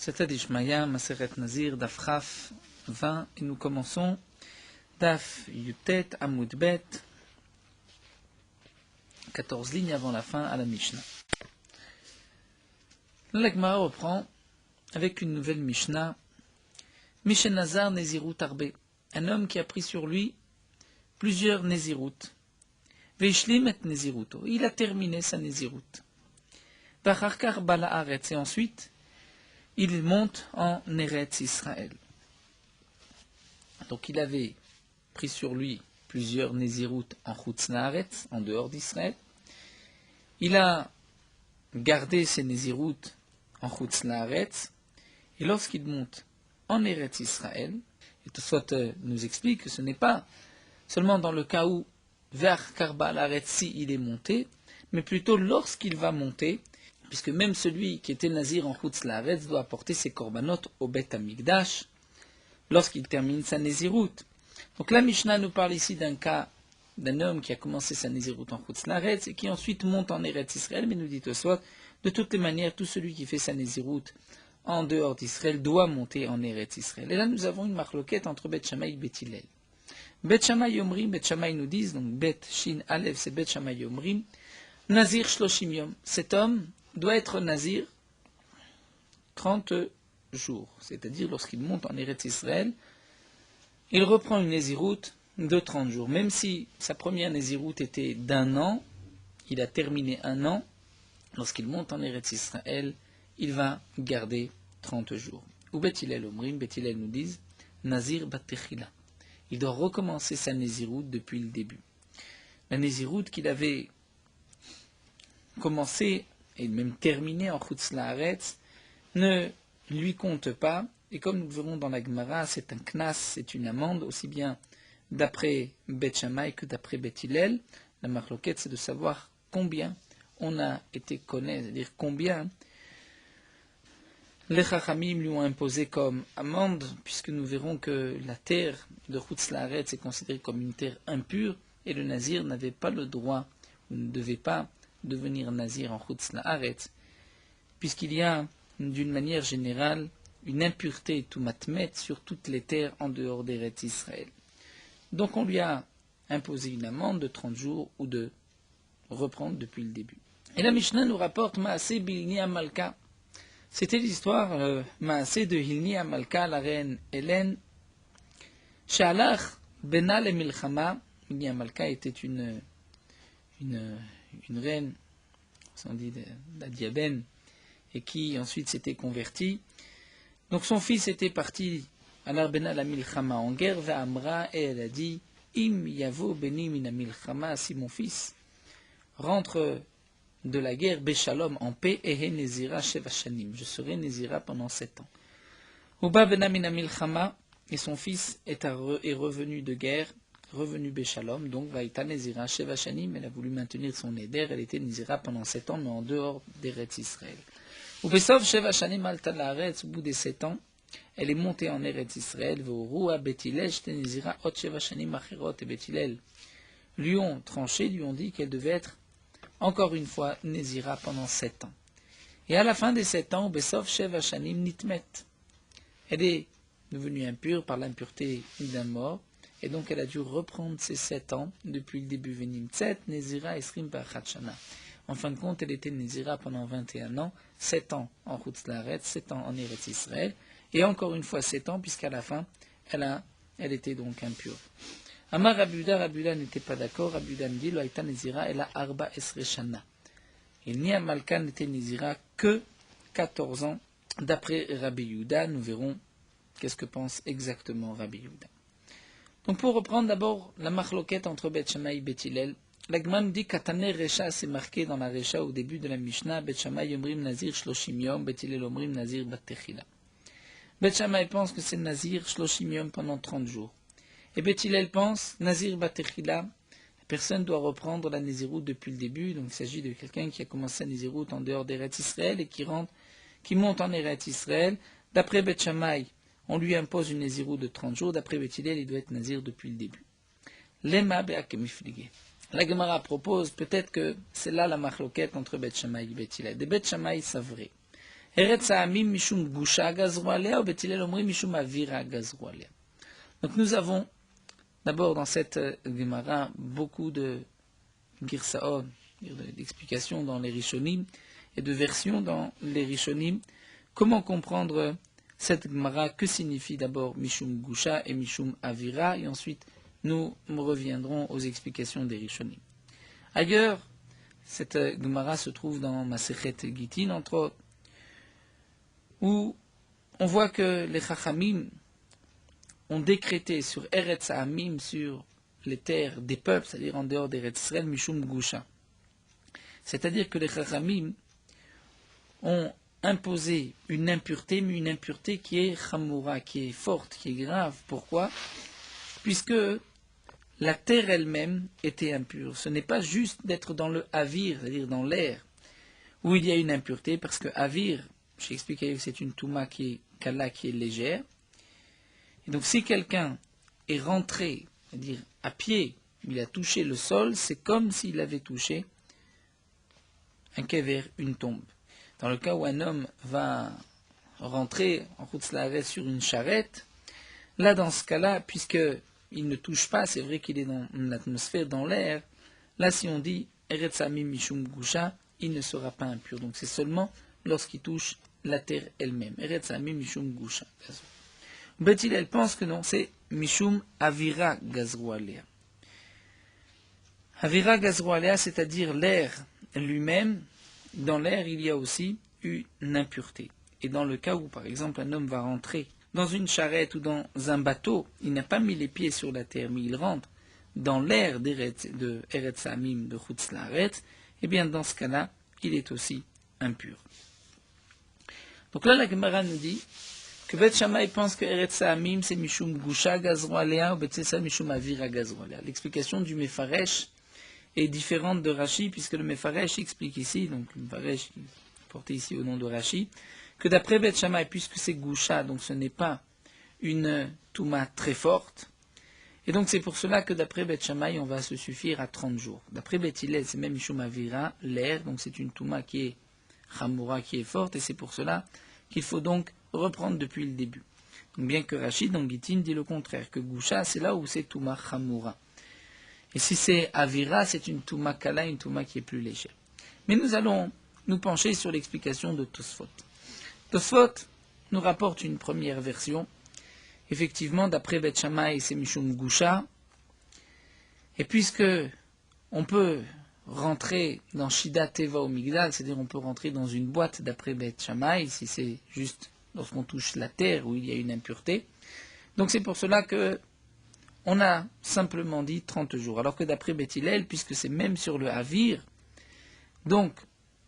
Siyata d'Ishmaya, Maseret Nazir, Daf Chaf 20, et nous commençons Daf Yutet Amud Bet, 14 lignes avant la fin à la Mishnah. La Gemara reprend avec une nouvelle Mishnah, Mishenazar Nezirut Arbe, un homme qui a pris sur lui plusieurs Nezirut. Veishlim et Neziruto, il a terminé sa Nezirut. Vacharkar Bala Aretz, et ensuite il monte en Eretz Israël. Donc il avait pris sur lui plusieurs Nezirut en Chutz Laaretz, en dehors d'Israël. Il a gardé ses Nezirut en Chutz Laaretz, et lorsqu'il monte en Eretz Israël, et Tosfot nous explique que ce n'est pas seulement dans le cas où vers Karba Laaretz si il est monté, mais plutôt lorsqu'il va monter, puisque même celui qui était nazir en Chutz Laaretz doit apporter ses korbanot au Bet Hamikdash lorsqu'il termine sa Nézirut. Donc la Mishnah nous parle ici d'un cas d'un homme qui a commencé sa Nézirut en Chutz Laaretz et qui ensuite monte en Eretz Israël, mais nous dit Tosfot, de toutes les manières, tout celui qui fait sa Nézirut en dehors d'Israël doit monter en Eretz Israël. Et là nous avons une marloquette entre Bet Shammai et Bet Hillel. Bet Shammai Omrim, Bet Shammai nous disent, donc Bet Shin Aleph c'est Bet Shammai Omrim, Nazir Shloshim Yom, cet homme doit être nazir 30 jours, c'est-à-dire lorsqu'il monte en Eretz Israël, il reprend une Nézirut de 30 jours. Même si sa première Nézirut était d'un an, il a terminé un an, lorsqu'il monte en Eretz Israël, il va garder 30 jours. Ou Bet Hillel Omrim, Bet Hillel nous disent, Nazir Batechila. Il doit recommencer sa Nézirut depuis le début. La Nézirut qu'il avait commencé et même terminé en Chutz Laaretz ne lui compte pas, et comme nous le verrons dans la Gemara, c'est un knas, c'est une amende, aussi bien d'après Bet Shammai que d'après Bet Hillel. La marloquette, c'est de savoir combien on a été connaît, c'est-à-dire combien les Chachamim lui ont imposé comme amende, puisque nous verrons que la terre de Chutz Laaretz est considérée comme une terre impure, et le nazir n'avait pas le droit, ou ne devait pas devenir nazir en Chutz Laaretz, puisqu'il y a, d'une manière générale, une impureté tout matmet sur toutes les terres en dehors d'Eretz Israël. Donc on lui a imposé une amende de 30 jours ou de reprendre depuis le début. Et la Mishnah nous rapporte Maaseh Bilni Amalka. C'était l'histoire Maaseh de Hilni Amalka, la reine Hélène. Shalach Bena le Milchama. Hilni Amalka était une reine, on dit d'Adiabène, et qui ensuite s'était convertie. Donc son fils était parti à l'Arbena la Milchama en guerre vers Amra, et elle a dit Im Yavo Beni Mina Milchama, si mon fils rentre de la guerre Beshalom en paix, Ehe Nezira Sheva Shanim, je serai Nezira pendant 7 ans. Uba Bena Mina Milchama, et son fils est revenu de guerre, revenu Beshalom, donc Vaïta Nezira Sheva Shanim, elle a voulu maintenir son éder, elle était Nezira pendant 7 ans, mais en dehors d'Eretz Israël. Ou Besov Sheva Shanim Alta Laaretz, au bout des 7 ans, elle est montée en Eretz Israël, Veurua Bet Hillel, Shte Nezira Ot Sheva Shanim Achirot, et Bet Hillel lui ont tranché, lui ont dit qu'elle devait être encore une fois Nezira pendant 7 ans. Et à la fin des 7 ans, Besov Sheva Shanim Nitmet, elle est devenue impure par l'impureté d'un mort, et donc elle a dû reprendre ses 7 ans depuis le début Venim Tset, Nezira Esrim Ba'achat Shana. En fin de compte, elle était Nezira pendant 21 ans, 7 ans en Chutz Laaretz, 7 ans en Eretz Israël, et encore une fois 7 ans, puisqu'à la fin, elle était donc impure. Amar Rabuda n'était pas d'accord, Rabuda me dit, Loaïta Nezira, elle a Arba Esre Shana. Et ni Amalka n'était Nezira que 14 ans. D'après Rabbi Yehuda, nous verrons qu'est-ce que pense exactement Rabbi Yehuda. Donc pour reprendre d'abord la marloquette entre Bet Shammai et Bet Hillel, la Gemara nous dit Katane Recha, c'est marqué dans la Recha au début de la Mishnah, Bet Shammai Omrim Nazir Shloshim Yom, Bet Hillel Omrim Nazir Batechila. Bet Shammai pense que c'est Nazir Shloshim Yom pendant 30 jours. Et Bet Hillel pense Nazir Batechila, la personne doit reprendre la Nézirut depuis le début, donc il s'agit de quelqu'un qui a commencé la Nézirut en dehors d'Eretz Israël et qui monte en Eretz Israël. D'après Bet Shammai, on lui impose une Nézirut de 30 jours. D'après Bet Hillel, il doit être Nazir depuis le début. Lema be'akemiflige. La Gemara propose peut-être que c'est là la marloquette entre Bet Shammai et Bet Hillel. Des Bet Shammai, c'est vrai. Eretz ha'amim mishum gusha gazru alea ou Bet Hillel omrim mishum avira gazru alea. Donc nous avons d'abord dans cette Gemara beaucoup de girsaot, d'explications dans les Rishonim et de versions dans les Rishonim. Comment comprendre cette Gemara? Que signifie d'abord Mishum Gusha et Mishum Avira? Et ensuite, nous reviendrons aux explications des Rishonim. Ailleurs, cette Gemara se trouve dans Masechet Gitin, entre autres, où on voit que les Chachamim ont décrété sur Eretz Ha'amim, sur les terres des peuples, c'est-à-dire en dehors d'Eretz Israël, Mishum Gusha. C'est-à-dire que les Chachamim ont imposé une impureté, mais une impureté qui est chamoura, qui est forte, qui est grave. Pourquoi? Puisque la terre elle-même était impure. Ce n'est pas juste d'être dans le avir, c'est-à-dire dans l'air, où il y a une impureté, parce que avir, j'ai expliqué que c'est une touma qui est kala, qui est légère. Et donc si quelqu'un est rentré, c'est-à-dire à pied, il a touché le sol, c'est comme s'il avait touché un kever, une tombe. Dans le cas où un homme va rentrer en Chutz La'aretz sur une charrette, là dans ce cas-là, puisqu'il ne touche pas, c'est vrai qu'il est dans l'atmosphère, dans l'air, là si on dit Eretz Ha'amim mishum gusha, il ne sera pas impur. Donc c'est seulement lorsqu'il touche la terre elle-même. Eretz Ha'amim mishum gusha. Bet Hillel pense que non, c'est mishum avira gazru alea. Avira gazru alea, c'est-à-dire l'air lui-même. Dans l'air, il y a aussi une impureté. Et dans le cas où, par exemple, un homme va rentrer dans une charrette ou dans un bateau, il n'a pas mis les pieds sur la terre, mais il rentre dans l'air de Eretz Ha'amim, de Chutz La'aretz, eh bien, dans ce cas-là, il est aussi impur. Donc là, la Gemara nous dit que Bet Shammai pense que Eretz Ha'amim, c'est Mishum Gusha Gazru alea ou Bet Sessa Mishum Avira Gazru alea. L'explication du Mefaresh est différente de Rashi, puisque le Mefaresh explique ici, donc le Mefaresh qui est porté ici au nom de Rashi, que d'après Bet Shammai, puisque c'est Gusha, donc ce n'est pas une Touma très forte, et donc c'est pour cela que d'après Bet Shammai, on va se suffire à 30 jours. D'après Bet Hillel, c'est même Mishum Avira, l'air, donc c'est une Touma qui est Chamoura, qui est forte, et c'est pour cela qu'il faut donc reprendre depuis le début. Donc bien que Rashi, dans Gitin, dit le contraire, que Gusha, c'est là où c'est Touma Chamoura. Et si c'est Avira, c'est une Touma Kala, une Touma qui est plus légère. Mais nous allons nous pencher sur l'explication de Tosfot. Tosfot nous rapporte une première version. Effectivement, d'après Bet Shammai, c'est Mishum Gusha. Et puisque on peut rentrer dans Shida Teva ou Migdal, c'est-à-dire on peut rentrer dans une boîte d'après Bet Shammai, si c'est juste lorsqu'on touche la terre où il y a une impureté. Donc c'est pour cela que on a simplement dit 30 jours, alors que d'après Bet Hillel, puisque c'est même sur le Havir, donc,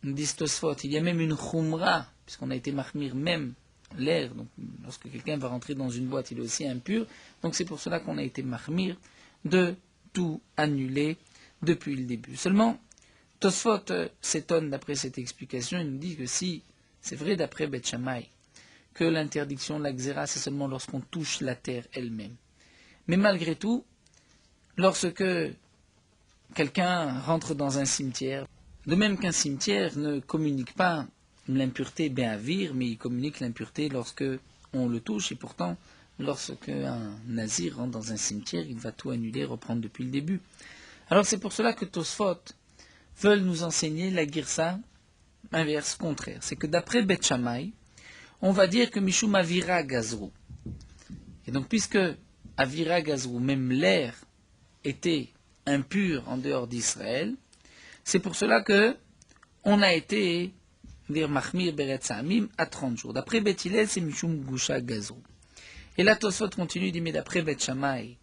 nous dit Tosfot, il y a même une Khumra, puisqu'on a été mahmir même l'air, donc lorsque quelqu'un va rentrer dans une boîte, il est aussi impur, donc c'est pour cela qu'on a été mahmir de tout annuler depuis le début. Seulement, Tosfot s'étonne d'après cette explication, il nous dit que si c'est vrai d'après Bet Shammai, que l'interdiction de la xéra, c'est seulement lorsqu'on touche la terre elle-même. Mais malgré tout, lorsque quelqu'un rentre dans un cimetière, de même qu'un cimetière ne communique pas l'impureté béavir, mais il communique l'impureté lorsque on le touche, et pourtant, lorsque un nazir rentre dans un cimetière, il va tout annuler, reprendre depuis le début. Alors c'est pour cela que Tosfot veulent nous enseigner la girsa inverse, contraire. C'est que d'après Bet Shammai, on va dire que Mishum Avira Gazru. Et donc puisque Avira Gazru, même l'air, était impur en dehors d'Israël, c'est pour cela que on a été dire Mahmir Beretz Ha'amim à 30 jours. D'après Bet Hillel, c'est Mishum Gusha Gazru. Et là, Tosfot continue, dit, mais d'après Bet Shammai,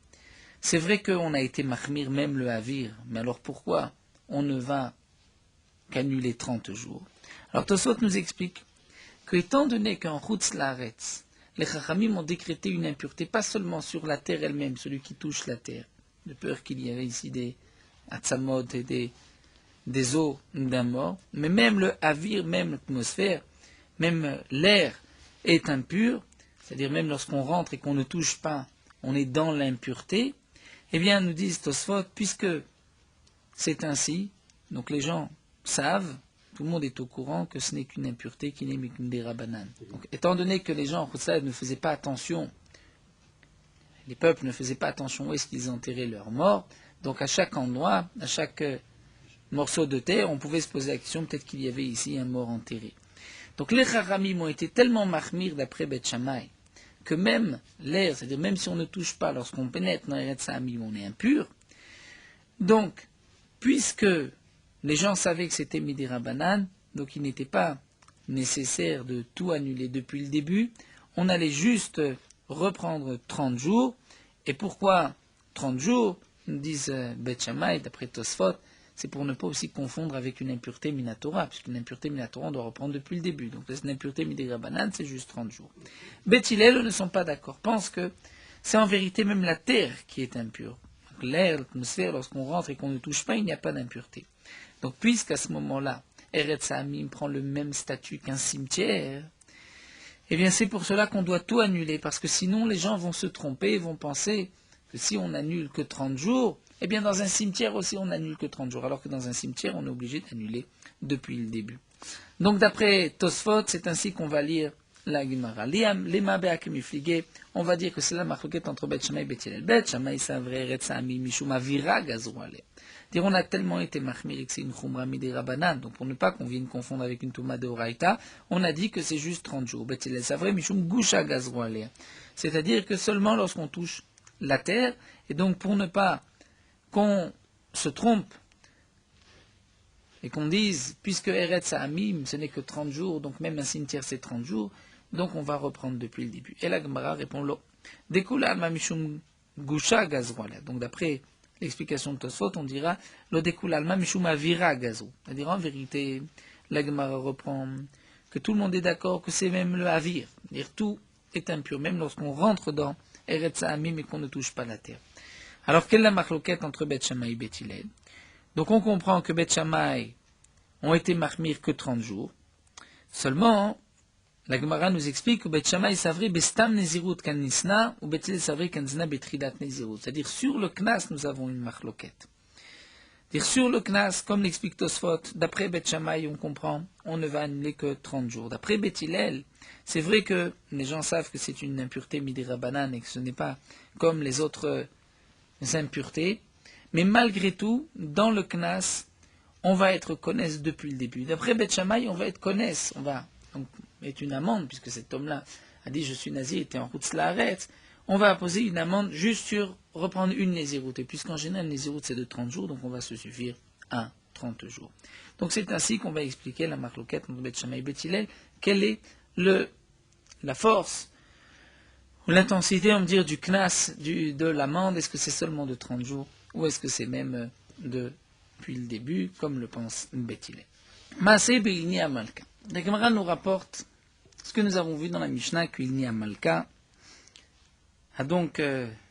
c'est vrai qu'on a été Mahmir même le Havir, mais alors pourquoi on ne va qu'annuler 30 jours? Alors Tosfot nous explique que, étant donné qu'en Chutz La'aretz, les Chachamim ont décrété une impureté, pas seulement sur la terre elle-même, celui qui touche la terre, de peur qu'il y avait ici des Atzamot et des eaux d'un mort, mais même le Havir, même l'atmosphère, même l'air est impur, c'est-à-dire même lorsqu'on rentre et qu'on ne touche pas, on est dans l'impureté. Eh bien, nous disent Tosfot, puisque c'est ainsi, donc les gens savent, tout le monde est au courant que ce n'est qu'une impureté qui n'est qu'une dérabanane. Donc, étant donné que les gens en Khoutsaïd ne faisaient pas attention, les peuples ne faisaient pas attention où est-ce qu'ils enterraient leurs morts, donc à chaque endroit, à chaque morceau de terre, on pouvait se poser la question, peut-être qu'il y avait ici un mort enterré. Donc les Chachamim ont été tellement mahmir d'après Beth Shammai, que même l'air, c'est-à-dire même si on ne touche pas, lorsqu'on pénètre dans Eretz Hamim, on est impur. Donc, puisque les gens savaient que c'était Midi Rabbanan, donc il n'était pas nécessaire de tout annuler depuis le début, on allait juste reprendre 30 jours. Et pourquoi 30 jours, nous disent Beth Shammai, d'après Tosfot, c'est pour ne pas aussi confondre avec une impureté minatora, puisqu'une impureté minatora, on doit reprendre depuis le début. Donc une impureté midirabanan, c'est juste 30 jours. Beth Hillel ne sont pas d'accord, pensent que c'est en vérité même la terre qui est impure. Donc l'air, l'atmosphère, lorsqu'on rentre et qu'on ne touche pas, il n'y a pas d'impureté. Donc puisqu'à ce moment-là, Eretz Hamim prend le même statut qu'un cimetière, eh bien c'est pour cela qu'on doit tout annuler, parce que sinon les gens vont se tromper, vont penser que si on annule que 30 jours, eh bien, dans un cimetière aussi, on n'annule que 30 jours, alors que dans un cimetière, on est obligé d'annuler depuis le début. Donc, d'après Tosfot, c'est ainsi qu'on va lire la Gemara. On va dire que c'est la marloquette entre Beth Shammai et Beth Hillel. Beth Shammai, c'est vrai, Eretz Hamim, Mishum Avira Gazrouale. Dire, on a tellement été mahmir que c'est une Khumra Midi Rabbanan, donc pour ne pas qu'on vienne confondre avec une Touma de Oraïta, on a dit que c'est juste 30 jours. Beth Hillel, c'est vrai, Mishum Gusha Gazrouale. C'est-à-dire que seulement lorsqu'on touche la terre, et donc pour ne pas qu'on se trompe et qu'on dise, puisque Eretz Hamim, ce n'est que 30 jours, donc même un cimetière c'est 30 jours, donc on va reprendre depuis le début. Et la Gemara répond l'eau. Dekula mishum gusha gazroala. Donc d'après l'explication de Tosfot, on dira lo dekula mishum avira gazou. C'est-à-dire en vérité, la Gemara reprend que tout le monde est d'accord que c'est même le avir. C'est-à-dire tout est impur, même lorsqu'on rentre dans Eretz Hamim et qu'on ne touche pas la terre. Alors, quelle est la marloquette entre Beth Shammai et Beth Hillel? Donc, on comprend que Beth Shammai ont été mahmir que 30 jours. Seulement, la Gemara nous explique que Beth Shammai savrait bestam nezirut kan nisna ou Beth Hillel savrait kan zna betridat nezirut. C'est-à-dire, sur le knas, nous avons une marloquette. C'est-à-dire, sur le knas, comme l'explique Tosfot, d'après Beth Shammai, on comprend, on ne va annuler que 30 jours. D'après Beth Hillel, c'est vrai que les gens savent que c'est une impureté midirabanan et que ce n'est pas comme les autres impuretés, mais malgré tout, dans le Knas, on va être connaisse depuis le début. D'après Beth Shammai, on va être connaisse, on va donc mettre une amende, puisque cet homme-là a dit je suis nazi, était en route l'arrête, on va poser une amende juste sur reprendre une nésiroute, et puisqu'en général, une nésiroute c'est de 30 jours, donc on va se suffire à 30 jours. Donc c'est ainsi qu'on va expliquer la marloquette entre Beth Shammai et Beth Hillel, quelle est la force, l'intensité, on va dire, du knas, de l'amende, est-ce que c'est seulement de 30 jours ou est-ce que c'est même depuis le début, comme le pense Beth Hillel. Maaseh be'ilni Amalka. La Gemara nous rapporte ce que nous avons vu dans la Mishnah, qu'Ilni Amalka a donc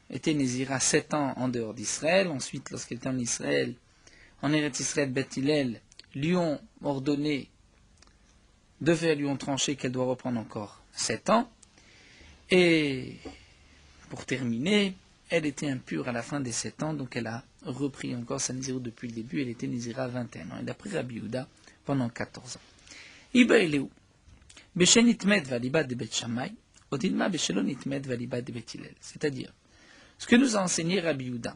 été Nézira 7 ans en dehors d'Israël. Ensuite, lorsqu'elle était en Israël, en Eretz Israël, Beth Hillel lui ont ordonné lui ont tranché qu'elle doit reprendre encore 7 ans. Et pour terminer, elle était impure à la fin des 7 ans, donc elle a repris encore sa Nézirut depuis le début, elle était Nézira 21 ans. Et d'après Rabbi Yehuda, pendant 14 ans. Iba Eleu, Beshen Itmed Valibat de Beth Shammai, Odilma Beshelon Itmed Valibat de Beth Hillel. C'est-à-dire, ce que nous a enseigné Rabbi Yehuda,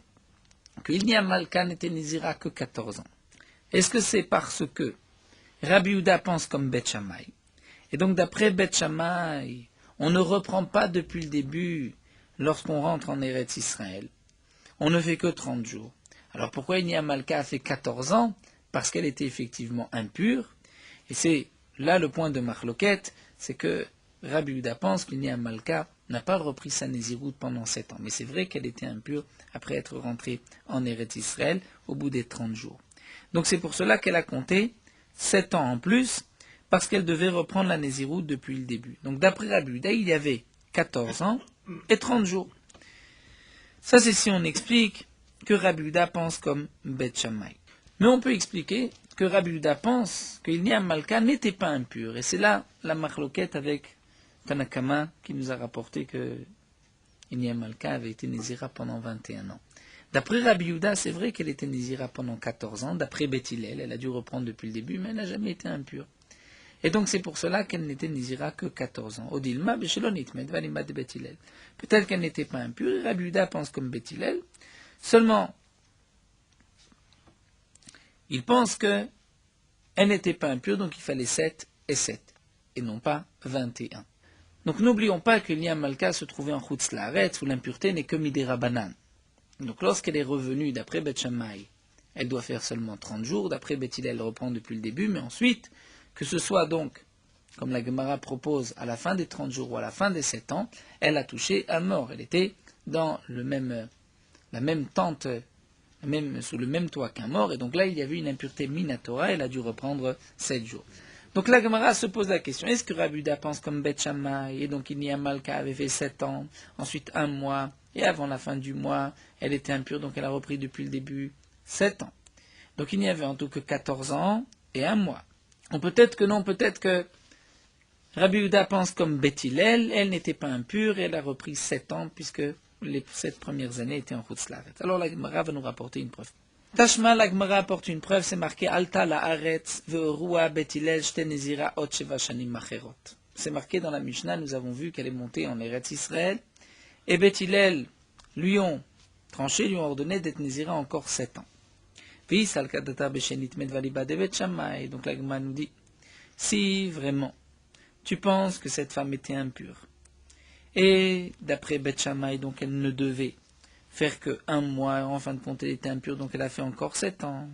qu'il n'y a Malka n'était Nézira que 14 ans. Est-ce que c'est parce que Rabbi Yehuda pense comme Beth Shammai? Et donc d'après Beth Shammai, on ne reprend pas depuis le début lorsqu'on rentre en Eretz Israël. On ne fait que 30 jours. Alors pourquoi Ilni Amalka a fait 14 ans? Parce qu'elle était effectivement impure. Et c'est là le point de Marloquette, c'est que Rabbi Yehuda pense qu'Ilni Amalka n'a pas repris sa Nézirut pendant 7 ans. Mais c'est vrai qu'elle était impure après être rentrée en Eretz Israël au bout des 30 jours. Donc c'est pour cela qu'elle a compté 7 ans en plus, parce qu'elle devait reprendre la Nézirut depuis le début. Donc d'après Rabbi Yehuda, il y avait 14 ans et 30 jours. Ça c'est si on explique que Rabbi Yehuda pense comme Beth Shammai. Mais on peut expliquer que Rabbi Yehuda pense que Ilni Amalka n'était pas impur. Et c'est là la marloquette avec Tanakama qui nous a rapporté que Ilni Amalka avait été Nézira pendant 21 ans. D'après Rabbi Yehuda, c'est vrai qu'elle était Nézira pendant 14 ans. D'après Beth Hillel, elle a dû reprendre depuis le début, mais elle n'a jamais été impure. Et donc c'est pour cela qu'elle n'était Nézira que 14 ans. Odilma Beshelonit Medvalima de Beth Hillel. Peut-être qu'elle n'était pas impure, et Rabbi Yehuda pense comme Beth Hillel. Seulement, il pense qu'elle n'était pas impure, donc il fallait 7 et 7, et non pas 21. Donc n'oublions pas que Lia Malka se trouvait en Chutz Laaretz, où l'impureté n'est que Midera Banan. Donc lorsqu'elle est revenue d'après Beth Shammai, elle doit faire seulement 30 jours, d'après Beth Hillel, elle reprend depuis le début, mais ensuite, que ce soit donc, comme la Gemara propose, à la fin des 30 jours ou à la fin des 7 ans, elle a touché à mort. Elle était dans la même tente, sous le même toit qu'un mort, et donc là il y avait une impureté minatora, elle a dû reprendre 7 jours. Donc la Gemara se pose la question, est-ce que Rabbi Yehuda pense comme Beth Shammai, et donc Nia Malka avait fait 7 ans, ensuite 1 mois, et avant la fin du mois, elle était impure, donc elle a repris depuis le début 7 ans. Donc il n'y avait en tout que 14 ans et 1 mois. Ou peut-être que non, peut-être que Rabbi Yehuda pense comme Beth Hillel, elle n'était pas impure, et elle a repris 7 ans, puisque les 7 premières années étaient en Chutz Laaretz. Alors la Gemara va nous rapporter une preuve. Tashma, la Gemara apporte une preuve, c'est marqué Alta la Haaretz ve'orua Beth Hillel shte nezira ot sheva shanim macherot. C'est marqué dans la Mishnah, nous avons vu qu'elle est montée en Eretz Israël, et Beth Hillel lui ont tranché, lui ont ordonné d'être Nézira encore 7 ans. Puis, Salkadata Beshenit Medvaliba de Beth Shammai, donc la Gemara nous dit, si vraiment tu penses que cette femme était impure, et d'après Beth Shammai, donc elle ne devait faire que 1 mois, en fin de compte elle était impure, donc elle a fait encore 7 ans.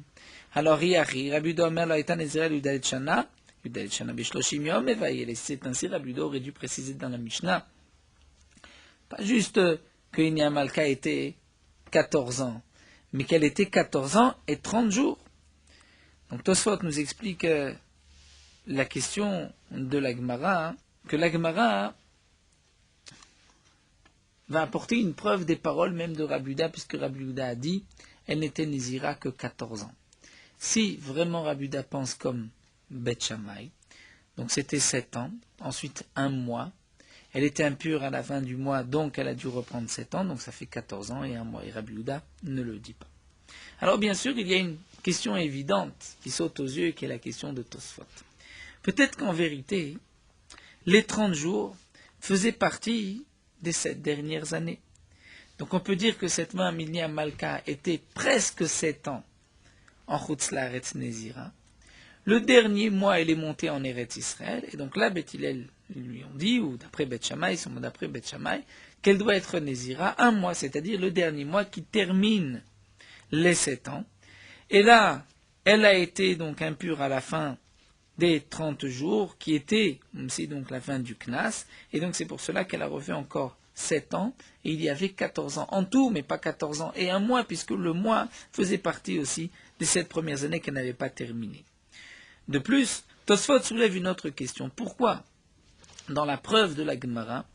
Alors, Riari, Rabbi Yehuda Omer Laïta Nezira Yudalet Shana Bishloshim Yom Evaïel, et c'est ainsi Rabbi Yehuda aurait dû préciser dans la Mishnah, pas juste que Nia Malka était 14 ans, mais qu'elle était 14 ans et 30 jours. Donc Tosfot nous explique la question de la Gemara, que la Gemara va apporter une preuve des paroles même de Rabbi Yehuda, puisque Rabbi Yehuda a dit, elle n'était Nézira que 14 ans. Si vraiment Rabbi Yehuda pense comme Beth Shammai, donc c'était 7 ans, ensuite 1 mois, elle était impure à la fin du mois, donc elle a dû reprendre 7 ans, donc ça fait 14 ans et 1 mois. Et Rabbi Yehuda ne le dit pas. Alors bien sûr, il y a une question évidente qui saute aux yeux, qui est la question de Tosfot. Peut-être qu'en vérité, les 30 jours faisaient partie des 7 dernières années. Donc on peut dire que cette femme, Nia Malka, était presque 7 ans en Chutz Laaretz Nézira. Le dernier mois, elle est montée en Eretz Israël, et donc là, Beth Hillel lui ont dit, ou d'après Beth Shammai, qu'elle doit être Nézira 1 mois, c'est-à-dire le dernier mois qui termine les 7 ans. Et là, elle a été donc impure à la fin des 30 jours, qui était aussi donc la fin du Knas, et donc c'est pour cela qu'elle a refait encore 7 ans, et il y avait 14 ans en tout, mais pas 14 ans et 1 mois, puisque le mois faisait partie aussi des 7 premières années qu'elle n'avait pas terminées. De plus, Tosfot soulève une autre question. Pourquoi, dans la preuve de la Gemara,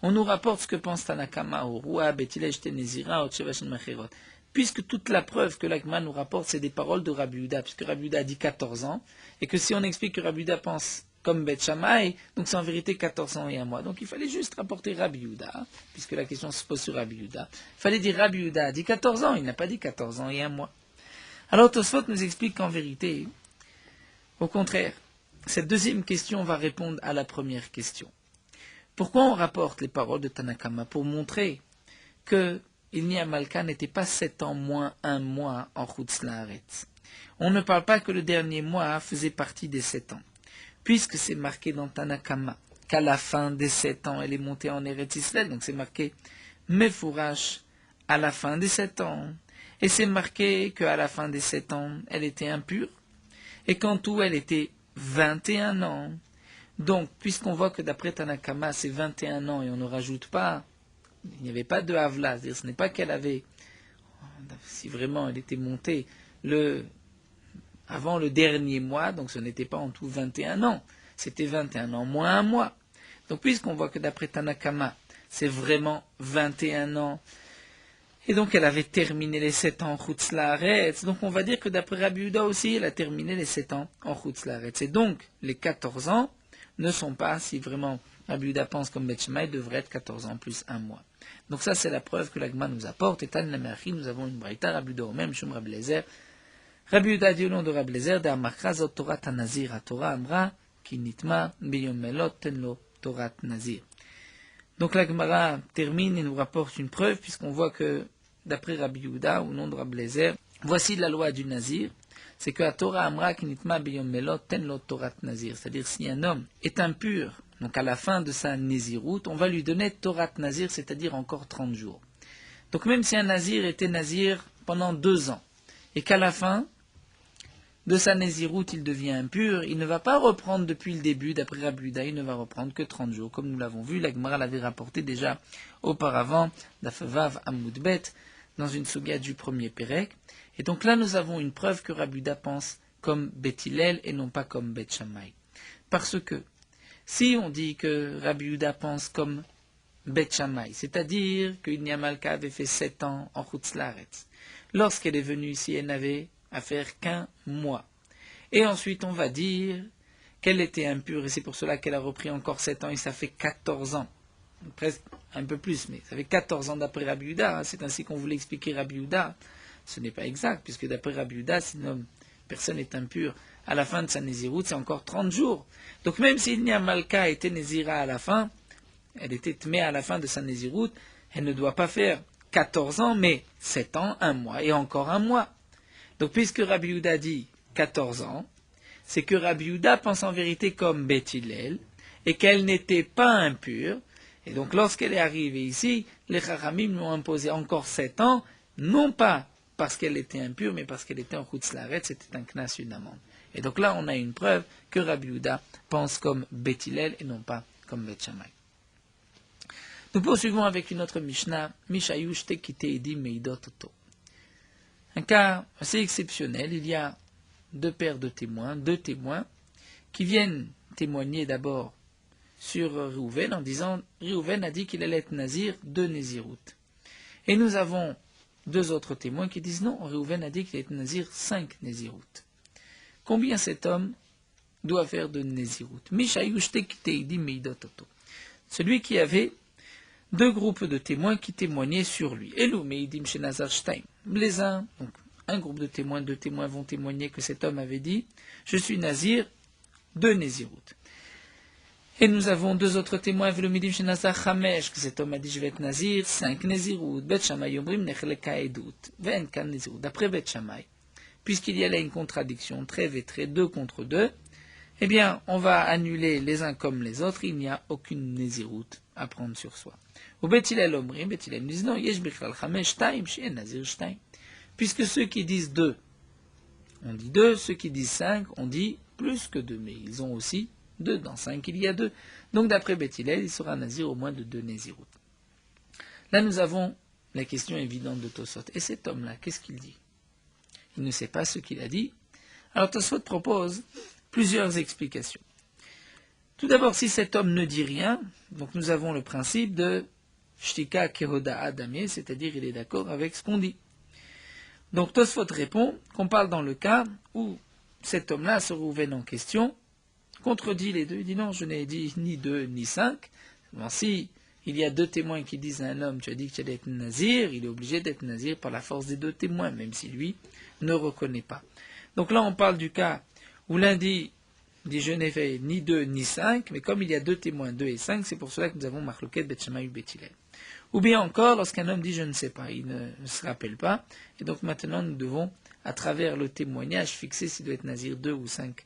on nous rapporte ce que pense Tanakama au Rua, Bethilej Tenezira, Otshevashin Macherot? Puisque toute la preuve que la Gemara nous rapporte, c'est des paroles de Rabbi Yehuda, puisque Rabbi Yehuda a dit 14 ans, et que si on explique que Rabbi Yehuda pense comme Beth Shammai, donc c'est en vérité 14 ans et 1 mois. Donc il fallait juste rapporter Rabbi Yehuda, puisque la question se pose sur Rabbi Yehuda. Il fallait dire Rabbi Yehuda a dit 14 ans, il n'a pas dit 14 ans et 1 mois. Alors Tosfot nous explique qu'en vérité, au contraire, cette deuxième question va répondre à la première question. Pourquoi on rapporte les paroles de Tanakama? Pour montrer que Nia Malka n'était pas 7 ans moins 1 mois en Chutz Laaretz. On ne parle pas que le dernier mois faisait partie des 7 ans, puisque c'est marqué dans Tanakama qu'à la fin des 7 ans, elle est montée en Eretz Israël, donc c'est marqué Mefourash à la fin des 7 ans, et c'est marqué qu'à la fin des 7 ans, elle était impure, et qu'en tout, elle était 21 ans. Donc, puisqu'on voit que d'après Tanakama, c'est 21 ans, et on ne rajoute pas, il n'y avait pas de Havla, c'est-à-dire ce n'est pas qu'elle avait, si vraiment elle était montée avant le dernier mois, donc ce n'était pas en tout 21 ans, c'était 21 ans moins 1 mois. Donc, puisqu'on voit que d'après Tanakama, c'est vraiment 21 ans, et donc elle avait terminé les 7 ans en Chutz Laaretz. Donc on va dire que d'après Rabbi Yehuda aussi, elle a terminé les 7 ans en Chutz Laaretz. Et donc les 14 ans ne sont pas, si vraiment Rabbi Yehuda pense comme Beth Shammai, devrait être 14 ans plus un mois. Donc ça, c'est la preuve que l'Agma nous apporte. Et Tan Lamerchi, nous avons une braïta, Rabbi Yehuda même, Shum Rabbi Lezer. Rabbi Yehuda dit au nom de Rabbi Lezer, d'Amakra zot Torah Tanazir, à Torah Amra, ki nitma biyom melot tenlo Torah Nazir. Donc la Gemara termine et nous rapporte une preuve, puisqu'on voit que, d'après Rabbi Yehuda, au nom de Rabbi Lezer, voici la loi du Nazir, c'est que à Torah Amra Kinitma Beyom Melot Tenlo Torah Nazir, c'est-à-dire si un homme est impur, donc à la fin de sa Néziroute, on va lui donner Torah Nazir, c'est-à-dire encore 30 jours. Donc même si un Nazir était Nazir pendant 2 ans, et qu'à la fin de sa Néziroute il devient impur, il ne va pas reprendre depuis le début, d'après Rabbi Yehuda, il ne va reprendre que 30 jours, comme nous l'avons vu, la Gemara l'avait rapporté déjà auparavant, d'Afavav Amoudbet, dans une souga du premier Pérec. Et donc là, nous avons une preuve que Rabbi Yehuda pense comme Beth Hillel et non pas comme Beth Shammai. Parce que, si on dit que Rabbi Yehuda pense comme Beth Shammai, c'est-à-dire que Ibn Malka avait fait 7 ans en Chutz Laaretz, lorsqu'elle est venue ici, elle n'avait à faire qu'un mois. Et ensuite, on va dire qu'elle était impure, et c'est pour cela qu'elle a repris encore 7 ans, et ça fait 14 ans. Presque un peu plus, mais ça fait 14 ans d'après Rabbi Yehuda, c'est ainsi qu'on voulait expliquer Rabbi Yehuda. Ce n'est pas exact, puisque d'après Rabbi Yehuda, si une personne est impure à la fin de sa Néziroute, c'est encore 30 jours. Donc même si Ibn Malka était Nézira à la fin, elle était Tmé à la fin de sa Néziroute, elle ne doit pas faire 14 ans, mais 7 ans, 1 mois, et encore 1 mois. Donc puisque Rabbi Yehuda dit 14 ans, c'est que Rabbi Yehuda pense en vérité comme Beth Hillel, et qu'elle n'était pas impure, et donc lorsqu'elle est arrivée ici, les Chachamim lui ont imposé encore 7 ans, non pas parce qu'elle était impure, mais parce qu'elle était en Chutz Laaretz, c'était un knas, une amende. Et donc là, on a une preuve que Rabbi Yehuda pense comme Beth Hillel et non pas comme Beth Shammai. Nous poursuivons avec une autre Mishnah, Mishayush Tekite Edim Meidot Oto. Un cas assez exceptionnel, il y a 2 paires de témoins, 2 témoins, qui viennent témoigner d'abord sur Réhouven en disant Réhouven a dit qu'il allait être nazir de Nézirout. Et nous avons 2 autres témoins qui disent non, Réhouven a dit qu'il allait être nazir 5 Nézirout. Combien cet homme doit faire de Nézirout? Celui qui avait 2 groupes de témoins qui témoignaient sur lui. Elou Meidim Shenazar Shtaim. Les uns, donc un groupe de témoins, 2 témoins vont témoigner que cet homme avait dit je suis nazir de Nézirout. Et nous avons 2 autres témoins, Elou Meidim Shenazar Chamesh, que cet homme a dit je vais être nazir 5 Nézirout. Bet Shammai Yomrim Nechleka Edut. Ve'en kan Nézirout. D'après Bet Shammai, puisqu'il y a là une contradiction, très et très, 2 contre 2, eh bien, on va annuler les uns comme les autres, il n'y a aucune Nézirout à prendre sur soi. Ou Bet Hillel Omrim, Bet Hillel nous dit non, Yesh Bichlal Chamesh Shtaim, She'en Nazir Shtaim. Puisque ceux qui disent 2, on dit 2, ceux qui disent 5, on dit plus que 2, mais ils ont aussi 2, dans 5 il y a 2. Donc d'après Bet Hillel, il sera nazir au moins de 2 Nézirout. Là nous avons la question évidente de Tosot. Et cet homme-là, qu'est-ce qu'il dit? Il ne sait pas ce qu'il a dit. Alors Tosot propose plusieurs explications. Tout d'abord, si cet homme ne dit rien, donc nous avons le principe de Shtika Kehoda Adamé, c'est-à-dire il est d'accord avec ce qu'on dit. Donc Tosfot répond qu'on parle dans le cas où cet homme-là, ce Réhouven en question, contredit les 2. Il dit non, je n'ai dit ni 2 ni 5. Bon, si il y a 2 témoins qui disent à un homme, tu as dit que tu allais être nazir, il est obligé d'être nazir par la force des 2 témoins, même si lui ne reconnaît pas. Donc là, on parle du cas où l'un dit je n'ai fait ni 2 ni 5, mais comme il y a 2 témoins, 2 et 5, c'est pour cela que nous avons Marloquet, Bet Shammai ou Bet Hillel. Ou bien encore, lorsqu'un homme dit je ne sais pas, il ne se rappelle pas, et donc maintenant nous devons, à travers le témoignage, fixer s'il doit être nazir 2 ou 5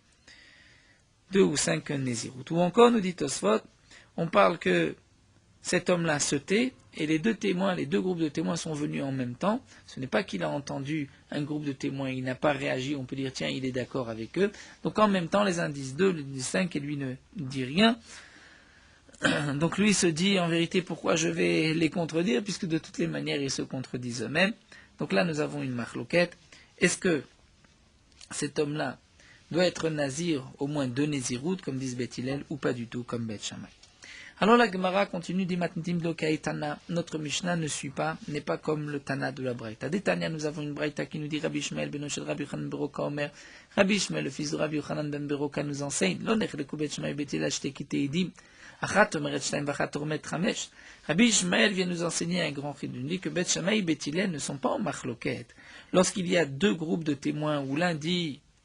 Nézirout. Ou encore, nous dit Tosfot, on parle que cet homme-là se tait, et les 2 témoins, les 2 groupes de témoins sont venus en même temps. Ce n'est pas qu'il a entendu un groupe de témoins, il n'a pas réagi, on peut dire tiens, il est d'accord avec eux. Donc en même temps, les uns disent 2, les disent 5, et lui ne dit rien. Donc lui se dit en vérité pourquoi je vais les contredire, puisque de toutes les manières ils se contredisent eux-mêmes. Donc là nous avons une marloquette. Est-ce que cet homme-là doit être nazir au moins 2 Nézirout, comme disent Bet Hillel, ou pas du tout, comme Bet Shammai? Alors la Gemara continue, dit Matnitim Lokai Tana, notre Mishnah n'est pas comme le Tana de la Braïta. Des Tanya, nous avons une Braïta qui nous dit Rabbi Ishmael ben Oshel Rabbi Yochanan ben Beroka Omer, Rabbi Ishmael, le fils de Rabbi Yochanan ben Beroka, nous enseigne, L'onech le Kubet Shmael Betil Ashte Kite Edim, Achat Omeret Shtaim Vachat Ormet Chamesh. Rabbi Ishmael vient nous enseigner un grand chidou. Il dit que Bet Shammai et Betilel ne sont pas en machloket. Lorsqu'il y a deux groupes de témoins, où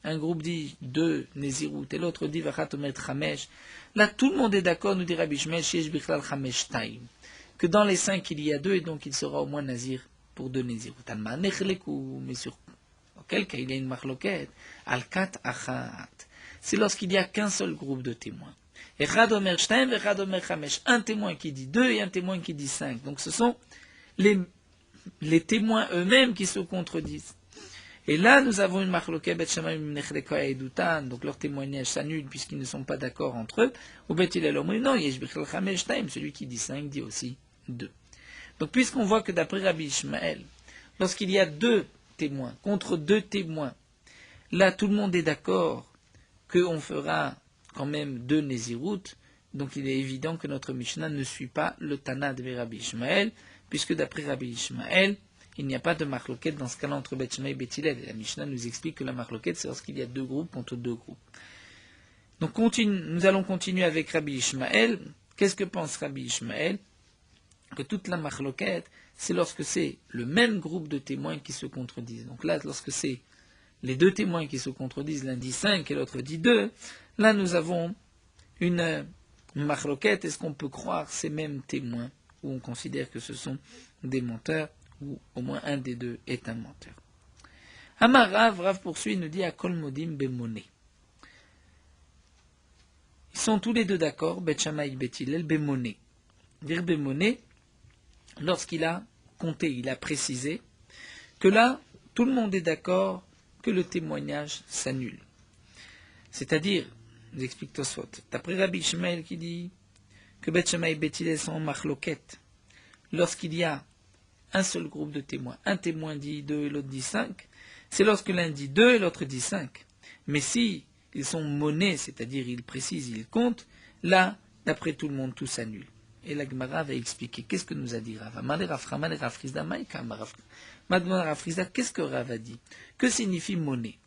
un groupe dit 2 Nézirut et l'autre dit Vachat Omet Chamesh, là tout le monde est d'accord, nous dit Rabbi Ishmael, Shesh Bichlal Chamesh Taim, que dans les 5 il y a 2 et donc il sera au moins Nazir pour 2 Nézirut. Alma Nechleku, mais sur quel cas il y a une machloket, Al-Kat Achat. C'est lorsqu'il n'y a qu'un seul groupe de témoins. Echad Omer Shtaim, Echad Omer Chamesh. Un témoin qui dit 2 et un témoin qui dit 5. Donc ce sont les témoins eux-mêmes qui se contredisent. Et là, nous avons une machloket Bet Shammai Nechleka Edutan, donc leur témoignage s'annule puisqu'ils ne sont pas d'accord entre eux. Ou Bet Hillel Omrim, non, Yesh Bichlal Chamesh Shtaim, celui qui dit 5 dit aussi 2. Donc puisqu'on voit que d'après Rabbi Ishmael, lorsqu'il y a 2 témoins contre 2 témoins, là tout le monde est d'accord qu'on fera quand même 2 Nézirut, donc il est évident que notre Mishnah ne suit pas le Tana de Rabbi Ishmael, puisque d'après Rabbi Ishmael, il n'y a pas de machloket dans ce cas-là entre Bet Shammai et Bet Hillel. Et la Mishnah nous explique que la machloket, c'est lorsqu'il y a 2 groupes contre 2 groupes. Donc nous allons continuer avec Rabbi Ishmael. Qu'est-ce que pense Rabbi Ishmael? Que toute la machloket, c'est lorsque c'est le même groupe de témoins qui se contredisent. Donc là, lorsque c'est les 2 témoins qui se contredisent, l'un dit 5 et l'autre dit 2, là nous avons une machloket. Est-ce qu'on peut croire ces mêmes témoins, où on considère que ce sont des menteurs, ou au moins un des 2 est un menteur. Amar Rav poursuit, nous dit Akol Modim Bemoné. Ils sont tous les 2 d'accord, Bet Shammai et Bet Hillel, Bemoné. Dire Bemoné, lorsqu'il a compté, il a précisé que là, tout le monde est d'accord que le témoignage s'annule. C'est-à-dire, nous explique Tosfot, d'après Rabbi Ishmael qui dit que Bet Shammai et Bet Hillel sont en machloket, lorsqu'il y a un seul groupe de témoins, un témoin dit 2 et l'autre dit 5, c'est lorsque l'un dit 2 et l'autre dit 5. Mais si ils sont monnés, c'est-à-dire ils précisent, ils comptent, là, d'après tout le monde, tout s'annule. Et la Gemara va expliquer qu'est-ce que nous a dit Rav. Qu'est-ce que Rav a dit? Que signifie monnaie?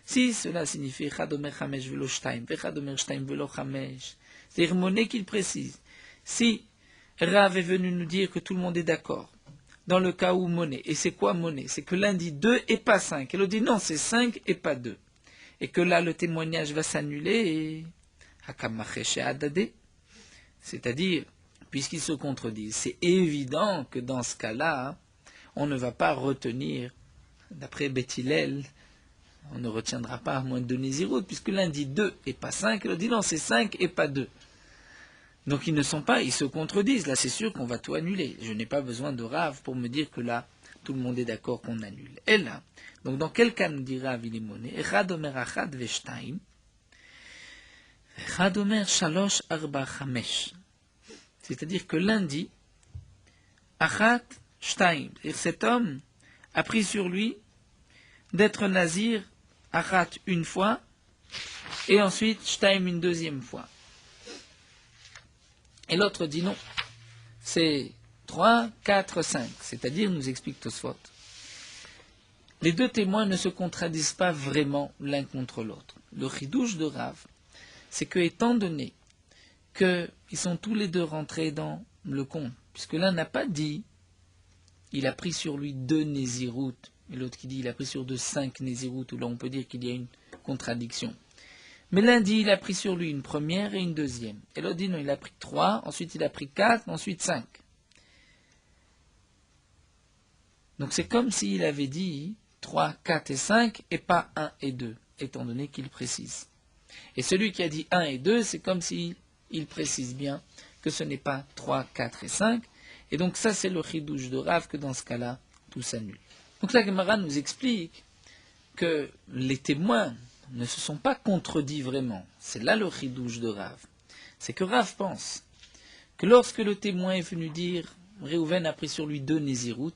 Si cela signifie Chadomer Chamesh velo Shtaim, Chadomer Shtaim velo Chamesh, c'est-à-dire monnaie qu'il précise. Si Rav est venu nous dire que tout le monde est d'accord dans le cas où monnaie. Et c'est quoi monnaie? C'est que l'un dit 2 et pas 5. Et l'autre dit non, c'est 5 et pas 2. Et que là, le témoignage va s'annuler et c'est-à-dire, puisqu'ils se contredisent, c'est évident que dans ce cas-là, on ne va pas retenir, d'après Bet Hillel, on ne retiendra pas moins de 2 Nézirut, puisque l'un dit 2 et pas 5, et l'autre dit non, c'est 5 et pas 2. Donc ils se contredisent. Là, c'est sûr qu'on va tout annuler. Je n'ai pas besoin de Rav pour me dire que là, tout le monde est d'accord qu'on annule. Et là, donc dans quel cas nous dit Rav, il est monnaie? Echad omer achad veshtaim, echad omer shalosh arba chamesh. C'est-à-dire que l'un dit achad shtaim. C'est-à-dire cet homme a pris sur lui d'être nazir achad une fois et ensuite shtaim une deuxième fois. Et l'autre dit non, c'est 3, 4, 5. C'est-à-dire, nous explique Tosfot, les 2 témoins ne se contradisent pas vraiment l'un contre l'autre. Le chidouche de Rav, c'est que, étant donné qu'ils sont tous les 2 rentrés dans le compte, puisque l'un n'a pas dit, il a pris sur lui 2 Nézirut, et l'autre qui dit, il a pris sur 5 Nézirut, où là on peut dire qu'il y a une contradiction. Mais l'un dit, il a pris sur lui une première et une deuxième. Et l'autre dit, non, il a pris 3, ensuite il a pris 4, ensuite 5. Donc c'est comme s'il avait dit 3, 4 et 5, et pas 1 et 2, étant donné qu'il précise. Et celui qui a dit 1 et 2, c'est comme s'il précise bien que ce n'est pas 3, 4 et 5. Et donc ça, c'est le chidouche de Rav, que dans ce cas-là, tout s'annule. Donc la Gemara nous explique que les témoins ne se sont pas contredits vraiment. C'est là le chidouche de Rav. C'est que Rav pense que lorsque le témoin est venu dire Réhouven a pris sur lui 2 Nézirut,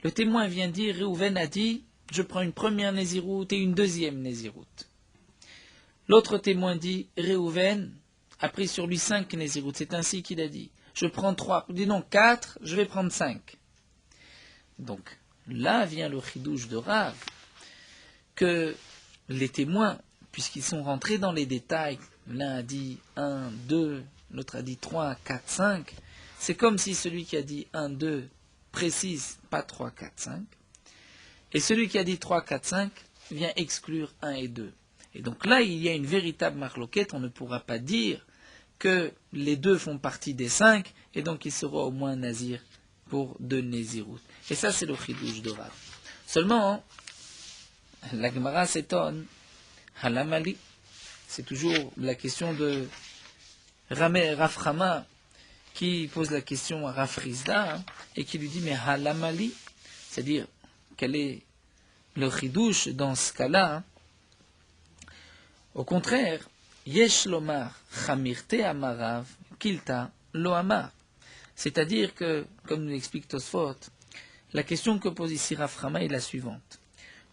le témoin vient dire Réhouven a dit je prends une première Nézirut et une deuxième Nézirut. L'autre témoin dit Réhouven a pris sur lui 5 Nézirut. C'est ainsi qu'il a dit. Je prends 3. Il dit non, 4, je vais prendre 5. Donc, là vient le chidouche de Rav, que les témoins, puisqu'ils sont rentrés dans les détails, l'un a dit 1, 2, l'autre a dit 3, 4, 5, c'est comme si celui qui a dit 1, 2 précise pas 3, 4, 5, et celui qui a dit 3, 4, 5 vient exclure 1 et 2. Et donc là, il y a une véritable marloquette, on ne pourra pas dire que les deux font partie des 5, et donc il sera au moins nazir pour 2 Nézirut. Et ça, c'est le chidouche de Rav. Seulement, la Gemara s'étonne, Halamali, c'est toujours la question de Rav Chama qui pose la question à Rav Rizda et qui lui dit mais Halamali, c'est-à-dire quel est le chidouche dans ce cas-là. Au contraire, Yesh lomar chamirte amarav kilta lo amar, c'est-à-dire que, comme nous l'explique Tosfot, la question que pose ici Rav Chama est la suivante.